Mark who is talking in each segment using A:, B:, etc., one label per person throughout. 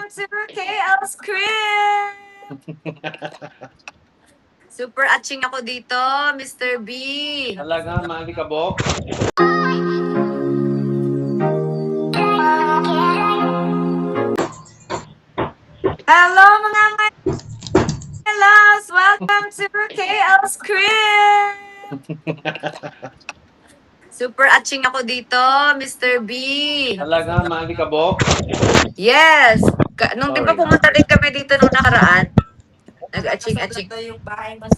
A: to KL's Crib! Super atching ako dito, Mr. B.
B: Talaga, maalikabok.
A: Hello mga loves! Welcome to KL's Crib! Super atching ako dito, Mr. B.
B: Talaga, maalikabok.
A: Yes! Nung di ba
B: Sorry.
A: pumunta din kami dito nung nakaraan, nag-atching-atching.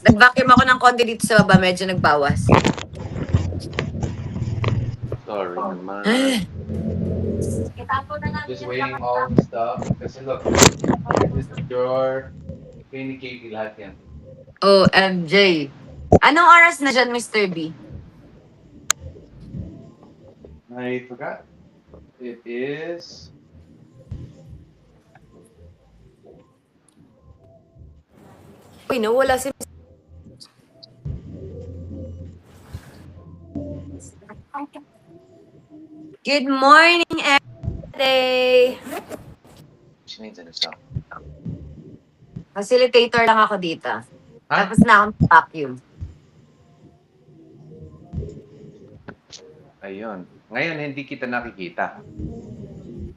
A: Nag-vacuum ako ng konti dito sa baba, medyo nagbawas.
B: Sorry naman. Just weighing all the stuff. Kasi look, this is your kay Katie lahat yan.
A: OMJ. Anong oras na dyan, Mr. B?
B: I forgot. It is...
A: Uy, nawala si... Good morning, everyday!
B: She needs an sound.
A: Facilitator lang ako dito.
B: Ha?
A: Tapos na akong vacuum.
B: Ayun. Ngayon, hindi kita nakikita.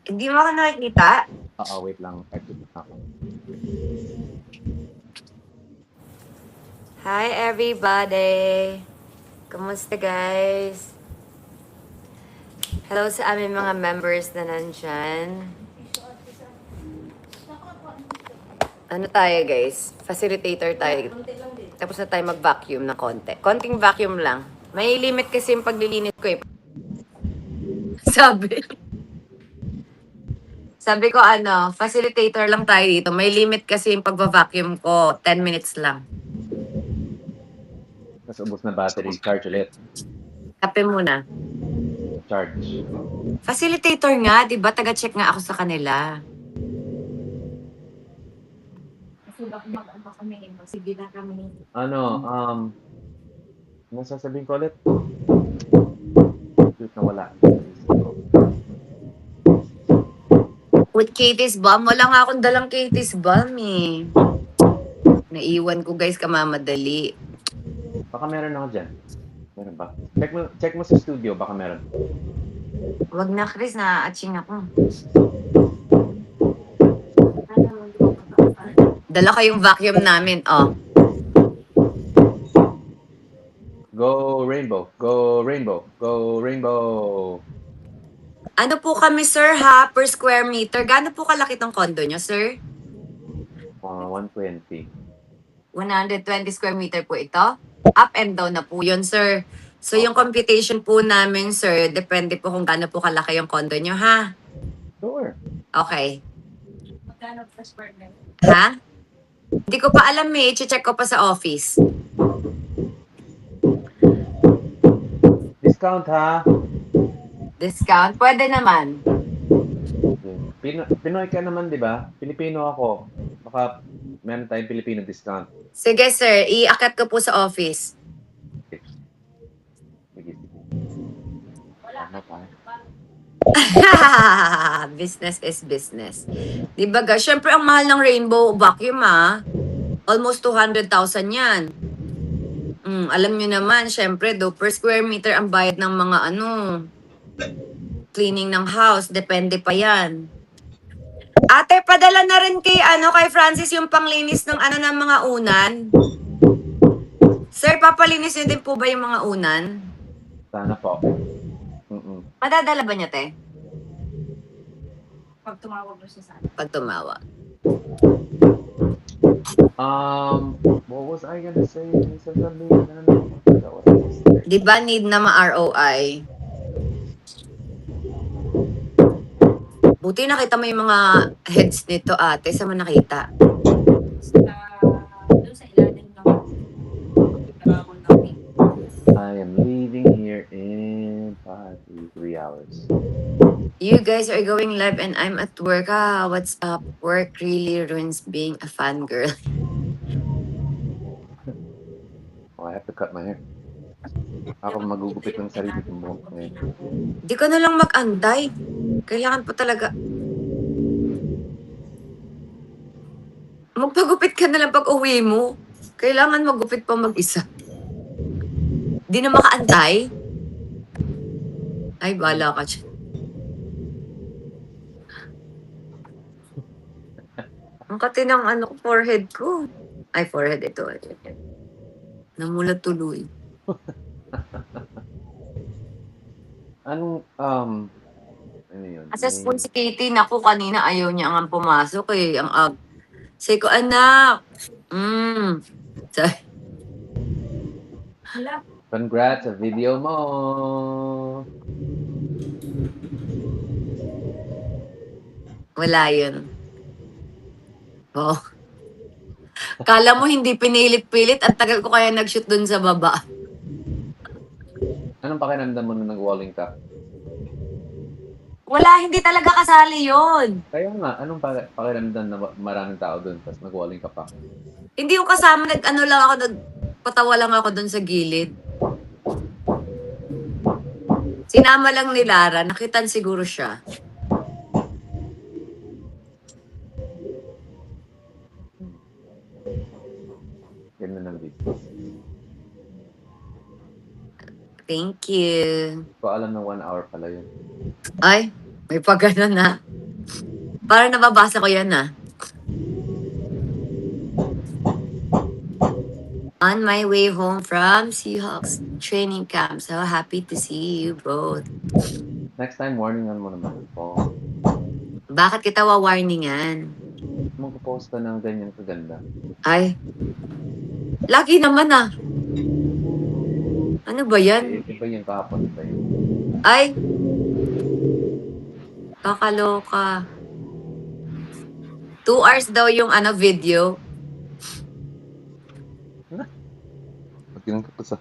A: Hindi mo ako nakikita?
B: Oo, wait lang. Ako.
A: Hi, everybody! Kumusta, guys? Hello sa aming mga members na nandyan. Ano tayo, guys? Facilitator tayo. Tapos na tayo mag-vacuum na konti. Konting vacuum lang. May limit kasi yung paglilinis ko eh. Sabi ko facilitator lang tayo dito. May limit kasi yung pag-vacuum ko. 10 minutes lang.
B: Tapos ubos na battery. Charge ulit.
A: Kape muna.
B: Charge.
A: Facilitator nga, di ba? Taga-check nga ako sa kanila.
B: Ano sasabihin ko ulit? Wait, nawala.
A: With Katie's Balm, wala nga akong dalang Katie's Balm eh. Naiwan ko guys, kamamadali.
B: Baka meron ako dyan. Meron ba? Check mo sa studio, baka meron.
A: Wag na Chris, na-atching ako. Dala kayong vacuum namin, oh.
B: Go rainbow, go rainbow, go rainbow.
A: Ano po kami sir ha, per square meter? Gaano po kalaki tong condo nyo sir?
B: 120.
A: 120 square meter po ito? Up and down na po yun sir. So yung computation po namin sir, depende po kung gaano po kalaki yung condo nyo ha?
B: Sure.
A: Okay.
C: Magkano per square meter?
A: Ha? Hindi ko pa alam eh, check ko pa sa office.
B: Discount ha?
A: Discount? Pwede naman.
B: Pinoy ka naman, di ba? Pilipino ako. Baka meron tayong Pilipino discount.
A: Sige sir, iakat ko po sa office.
B: Sige. Ano pa?
A: Business is business. Di ba guys? Siyempre ang mahal ng Rainbow Vacuum ha. Almost 200,000 yan. Alam nyo naman, siyempre do per square meter ang bayad ng mga cleaning ng house. Depende pa yan. Ate, padala na rin kay Francis yung panglinis ng ng mga unan. Sir, papalinis nyo din po ba yung mga unan?
B: Sana po.
A: Madadala ba niya, te?
C: Pag tumawag mo siya sa akin.
A: Pag tumawag.
B: What was I gonna say? Sasabihin na naman.
A: Di ba need na ma-ROI? Buti nakita mo yung mga heads nito, ate. Saan mo nakita?
C: Doon sa ilalim ng trabaho namin.
B: I am leaving here in 3 hours.
A: You guys are going live and I'm at work. What's up? Work really ruins being a fangirl.
B: Oh, I have to cut my hair. Ako magugupit ng sarili kong buhok ngayon.
A: Di ka na lang mag-antay. Kailangan pa talaga. Magpagupit ka na lang pag uwi mo. Kailangan magupit pa mag-isa. Di na makaantay. Ay, bahala ka siya. Ang kati ng forehead ko. Ay, forehead ito. Namulat tuloy.
B: Anong, ano yun?
A: Assess po si Katie, naku, kanina ayaw niya nga pumasok eh. Say ko, anak.
C: Wala.
B: Congrats sa video mo!
A: Wala yun. Oh. Kala mo hindi pinilit-pilit at tagal ko kaya nag-shoot dun sa baba.
B: Anong pakiramdam mo nung nag-walling ka?
A: Wala, hindi talaga kasali yun.
B: Kaya nga, anong pakiramdam na maraming tao doon tapos nag-walling ka pa?
A: Hindi yung kasama, nagpatawa lang ako dun sa gilid. Sinama lang ni Lara, nakitan siguro siya.
B: Ganun ang business.
A: Thank you.
B: Ko alam na 1 hour pala yun.
A: Ay, may pagano na. Parang nababasa ko yan na. On my way home from Seahawks training camp. So happy to see you both.
B: Next time, warningan mo naman po.
A: Bakit kita wa-warningan?
B: Magpo-post ka ng ganyan kaganda.
A: Ay, lagi naman ah. Ano ba yan?
B: Iba yun kahapon pa yun.
A: Ay, kakaloka. 2 hours daw yung video.
B: Pag ginang ka pa sa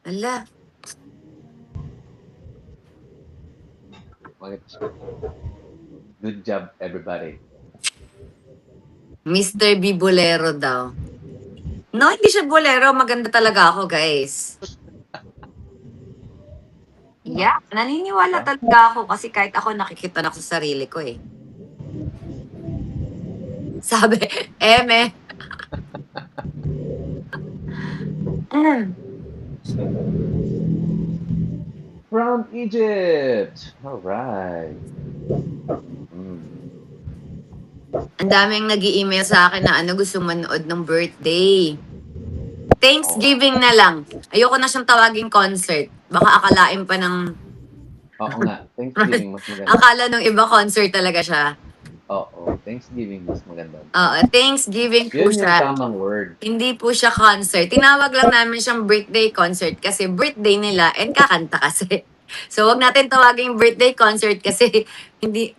A: Ala,
B: Good job, everybody.
A: Mr. B Bolero daw. No, hindi siya bolero. Maganda talaga ako, guys. Yeah, naniniwala talaga ako kasi kahit ako nakikita na ako sa sarili ko eh. Sabi, Eme.
B: From Egypt! Alright.
A: Ang daming nag-i-email sa akin na gusto manood ng birthday. Thanksgiving na lang. Ayoko na siyang tawaging concert. Baka akalain pa ng...
B: Oo nga, Thanksgiving mas maganda.
A: Akala ng iba concert talaga siya.
B: Oo, Thanksgiving mas maganda.
A: Oo, Thanksgiving po
B: Yun yung
A: siya.
B: tamang word.
A: Hindi po siya concert. Tinawag lang namin siyang birthday concert kasi birthday nila and kakanta kasi. So, wag natin tawaging birthday concert kasi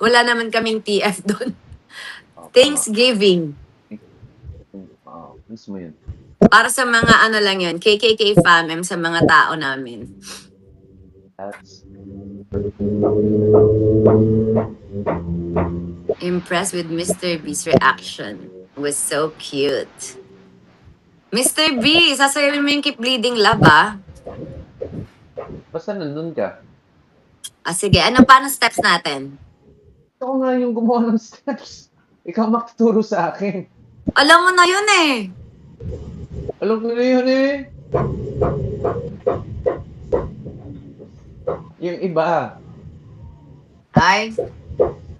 A: wala naman kaming TF doon. Thanksgiving.
B: Oo, mismo yun.
A: Para sa mga lang yun, KKK fam, sa mga tao namin.
B: That's...
A: Impressed with Mr. B's reaction. Was so cute. Mr. B, sasayawin mo yung Keep Bleeding Love, ah.
B: Basta nandun ka.
A: Sige, paano steps natin?
B: Ako nga yung gumawa ng steps. Ikaw makaturo sa akin.
A: Alam mo na yun eh.
B: Alam ko na yun eh. Yung iba.
A: Ay.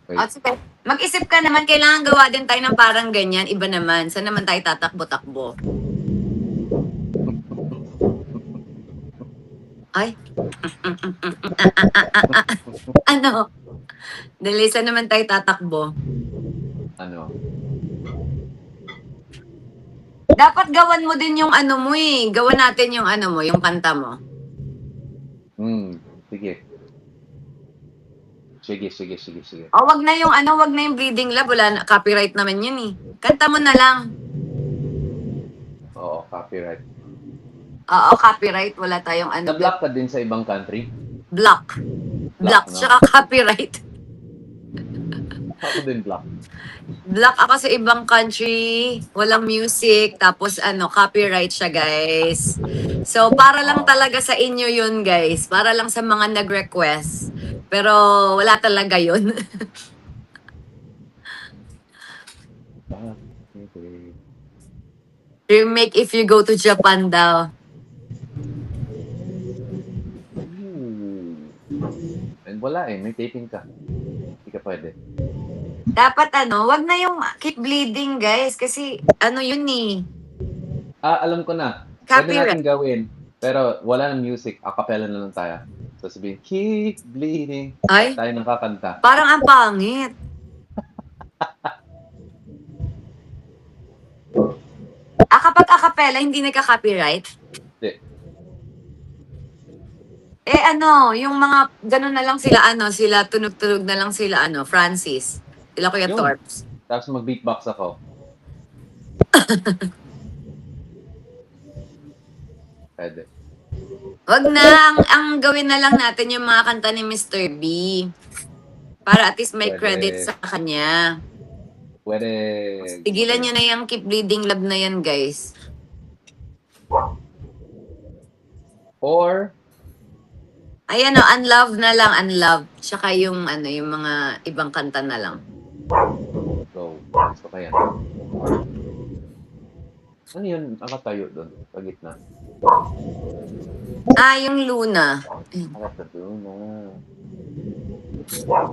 B: Wait.
A: Sige. Mag-isip ka naman, kailangan gawa din tayo ng parang ganyan. Iba naman. Saan naman tayo tatakbo-takbo? Ay. Ano? Dali, saan naman tayo tatakbo?
B: Ano?
A: Dapat gawan mo din yung mo eh. Gawan natin yung mo, yung kanta mo.
B: Sige. Sige.
A: O, wag na yung wag na yung Bleeding Love. Wala na, copyright naman yun eh. Kanta mo na lang.
B: Oo, copyright.
A: Oo, copyright. Wala tayong
B: Na-block ka din sa ibang country?
A: Block. Block.
B: no?
A: Tsaka copyright.
B: Ako din block.
A: Block ako sa ibang country. Walang music. Tapos copyright siya, guys. So, para lang talaga sa inyo yun, guys. Para lang sa mga nag-request. Pero wala talaga yun.
B: Okay.
A: Remake if you go to Japan daw.
B: And wala eh, may taping ka. Hindi ka pwede.
A: Dapat wag na yung keep bleeding, guys. Kasi yun eh.
B: Alam ko na. Pwede natin
A: Copyright.
B: gawin. Pero wala ng music. A cappella na lang tayo. So sabihin, keep bleeding.
A: Ay,
B: Tayo nang kakanta.
A: parang ang pangit. Kapag acapella, hindi nagka-copyright?
B: Hindi.
A: Yung mga ganun na lang sila, sila tunog-tunog na lang sila, Francis. Sila Kuya
B: Yun.
A: Torps.
B: Tapos mag-beatbox ako. Pwede.
A: Wag na, ang gawin na lang natin yung mga kanta ni Mr. B. Para at least may
B: Pwede.
A: credit sa kanya.
B: Pwede.
A: Tigilan nyo na yung Keep Bleeding Love na yan, guys.
B: Or,
A: Ay, Unlove na lang, Unlove. Tsaka yung, yung mga ibang kanta na lang.
B: go. Gusto ko yan. Ano yun? Nakatayo doon. Sa gitna.
A: Yung Luna.
B: Nakatayo na.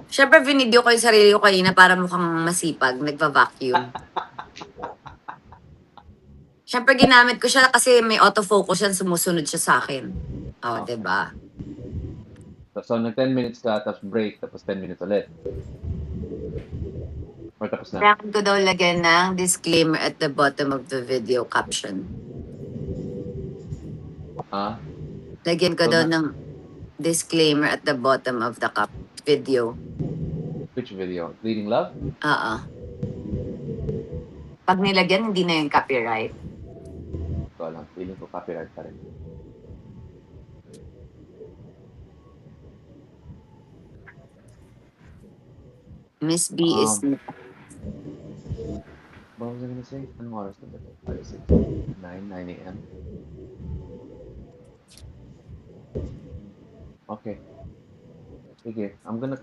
A: Siyempre, vinidyo ko yung sarili ko kanina para mukhang masipag. Nagpa-vacuum. Siyempre, ginamit ko siya kasi may autofocus yan. Sumusunod siya sa akin. Oh, diba?
B: So, nag 10 minutes ka, tapos break, tapos 10 minutes ulit. Or tapos na.
A: Kailangan ko daw lagyan ng disclaimer at the bottom of the video caption. Lagyan ko
B: So,
A: daw ng disclaimer at the bottom of the video.
B: Which video? Bleeding Love?
A: Oo. Pag nilagyan, hindi na yung copyright.
B: Ito lang. Feeling ko copyright pa rin.
A: Miss B is...
B: What was I gonna say? Anong oras na ba ito? 5, 6, 9 a.m. Okay. Sige, I'm gonna,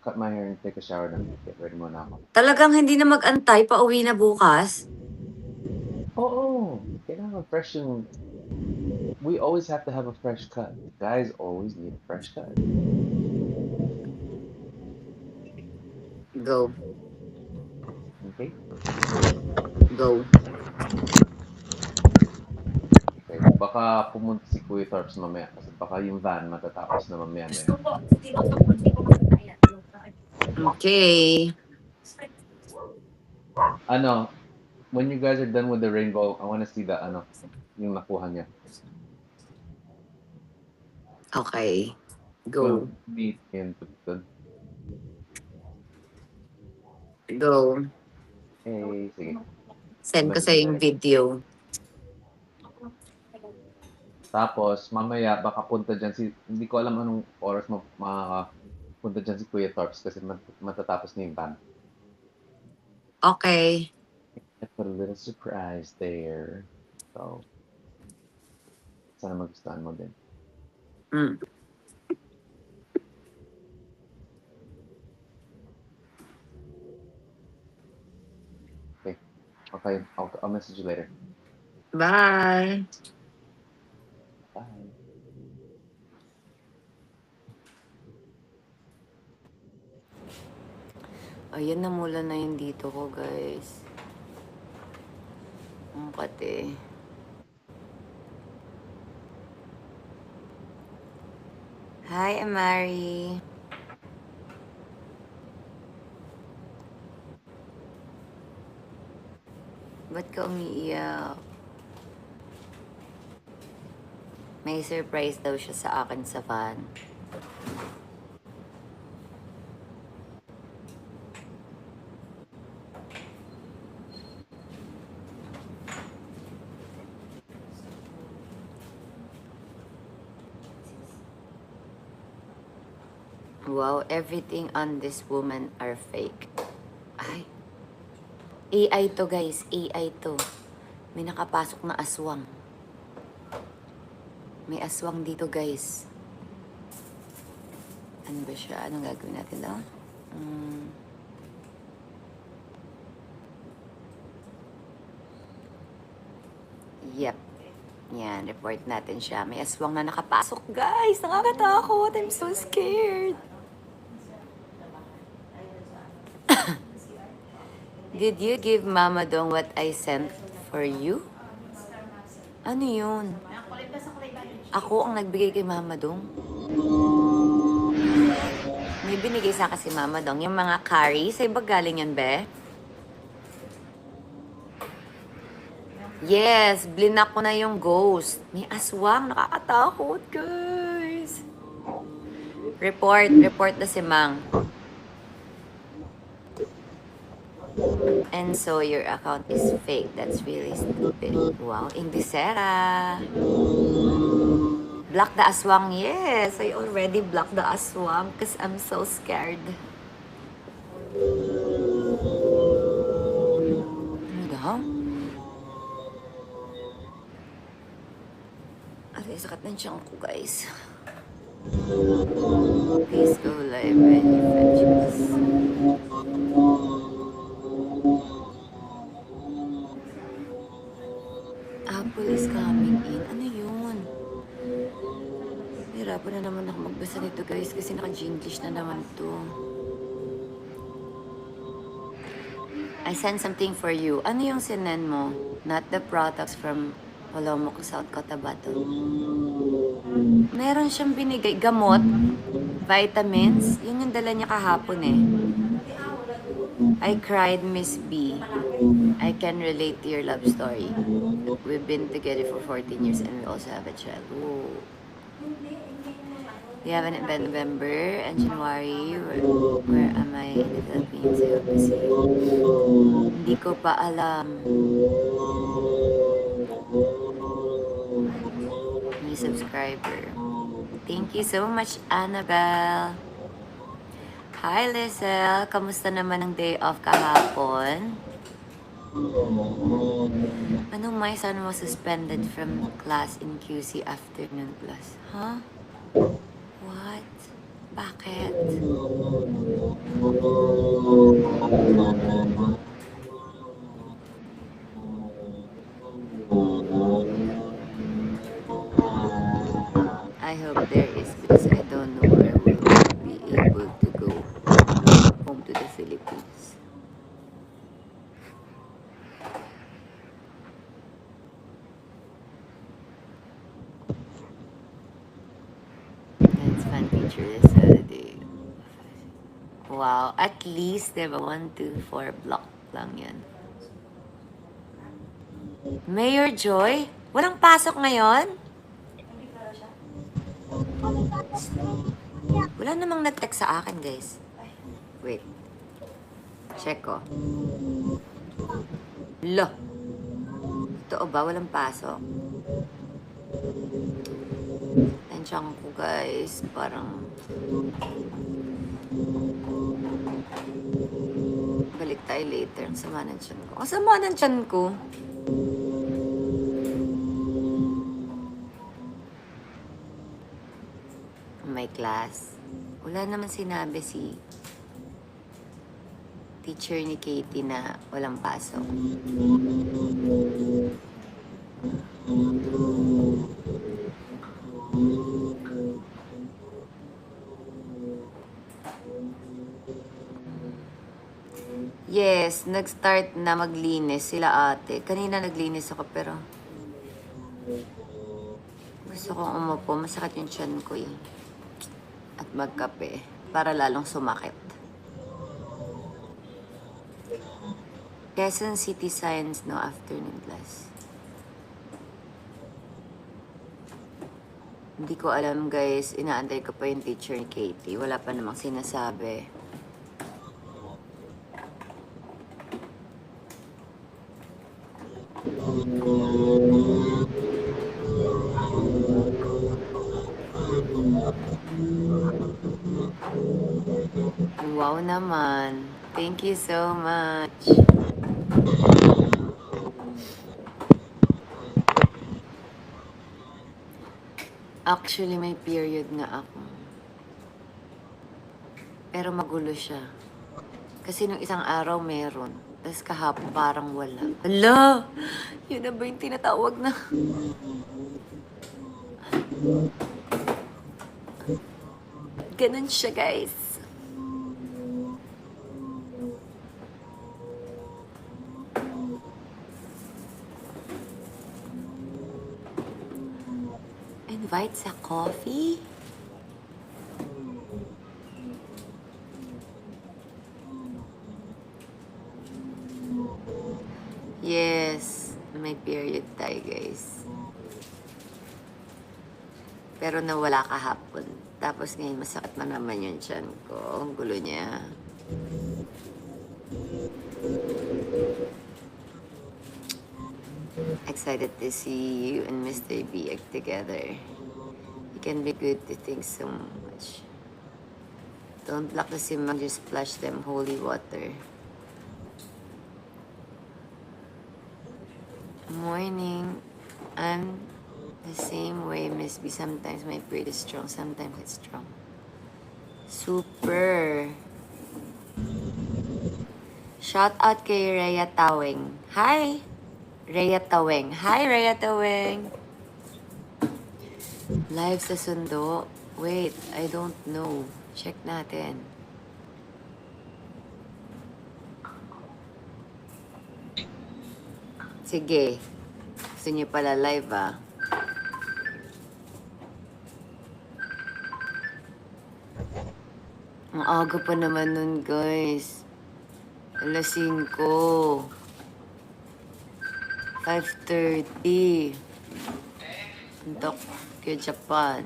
B: cut my hair and take a shower na. Get ready muna ako.
A: Talagang hindi na mag-antay, pauwi na bukas.
B: Oo! Kailangan fresh yung... We always have to have a fresh cut. Guys always need a fresh cut.
A: Go.
B: Okay?
A: Go.
B: Okay. Baka pumunta si Kuya Torps mamaya kasi baka yung van matatapos na mamaya.
A: Okay.
B: When you guys are done with the rainbow, I wanna see the, yung nakuha niya.
A: Okay. Go.
B: Meet in Tuton.
A: Go.
B: Hey, sige.
A: Send ko sa yung video.
B: Tapos, mamaya, baka punta dyan hindi ko alam anong oras makakapunta dyan si Kuya Torps kasi matatapos na yung van.
A: Okay.
B: I put a little surprise there. So, sana magustuhan mo din. Okay, I'll message you later.
A: Bye.
B: Bye.
A: Ayan, namula na yung dito ko, guys. Ang kate. Hi, Amari. Ba't ka umiiyak? May surprise daw siya sa akin sa van. Wow, everything on this woman are fake. Ay. AI to, guys. AI to. May nakapasok na aswang. May aswang dito, guys. Ano ba siya? Anong gagawin natin daw? Yep. Yan, report natin siya. May aswang na nakapasok, guys. Nakakatakot. I'm so scared. Did you give Mama Dong what I sent for you? Ano yun? Ako ang nagbigay kay Mama Dong. May binigay sa akin si Mama Dong. Yung mga curry, sa iba galing yan, be? Yes, blinak ko na yung ghost. May aswang, nakakatakot, guys. Report na si Mang. And so your account is fake. That's really stupid. Wow, Indisera. Block the aswang. Yes, I already blocked the aswang because I'm so scared. Ano daw? Ay, sakat ng tiyan ko, guys. Please go live when you fetch us. Apple is coming in. Ano yun? Hirapan na naman ako magbasa nito, guys, kasi naka-Jinglish na naman to. I sent something for you. Ano yung sinend mo? Not the products from Olomouc, South Cotabato. Meron siyang binigay. Gamot. Vitamins. Yun yung dala niya kahapon eh. I cried, Miss B. I can relate to your love story. We've been together for 14 years and we also have a child. Whoa. We have an event November and January. Where am I in the Philippines? I hope to see you. Hindi ko pa alam. May subscriber. Thank you so much, Annabelle. Hi, Lizelle. Kamusta naman ang day off kahapon? Anong my son was suspended from class in QC afternoon class? Huh? What? Bakit? I hope there is because I don't know where we will be able to go home to the Philippines. That's fun, teacher. This Saturday. Wow, at least, diba? 1, 2, 4 block lang yan. Mayor Joy, walang pasok ngayon? Wala namang nag-text sa akin, guys. Wait. Check ko. Lo. Totoo ba? Walang pasok. Tansyan ko, guys. Parang... Balik tayo later. Ang sama ng tiyan ko. Ang sama ng tiyan ko. My class. Wala naman sinabi si teacher ni Katie na walang pasok. Yes, nag-start na maglinis sila ate. Kanina naglinis ako pero gusto kong umupo. Masakit yung tiyan ko eh. At magkape para lalong sumakit. Quezon City Science no afternoon class. Hindi ko alam, guys. Inaantay ko pa yung teacher ni Katie. Wala pa namang sinasabi. Wow naman. Thank you so much. Actually, may period nga ako. Pero magulo siya. Kasi nung isang araw meron. Tapos kahapon parang wala. Hala! Yun na ba yung tinatawag na? Ganun siya, guys. Invite sa coffee? Yes, may period tayo, guys. Pero nawala kahapon. Tapos ngayon masakit na naman yung tiyan ko. Ang gulo niya. Excited to see you and Mr. B act together. You can be good to think so much. Don't block the simang, just splash them holy water. Morning. I'm the same way, Miss B. Sometimes my period is strong, sometimes it's strong. Super. Shout out kay Rhea Taweng. Hi! Rhea Taweng. Hi, Rhea Taweng. Live sa Sundo. Wait, I don't know. Check natin. Sige. Gusto niyo pala live, ah. Ang aga pa naman nun, guys. Alas 5. 5:30. Tokyo, Japan.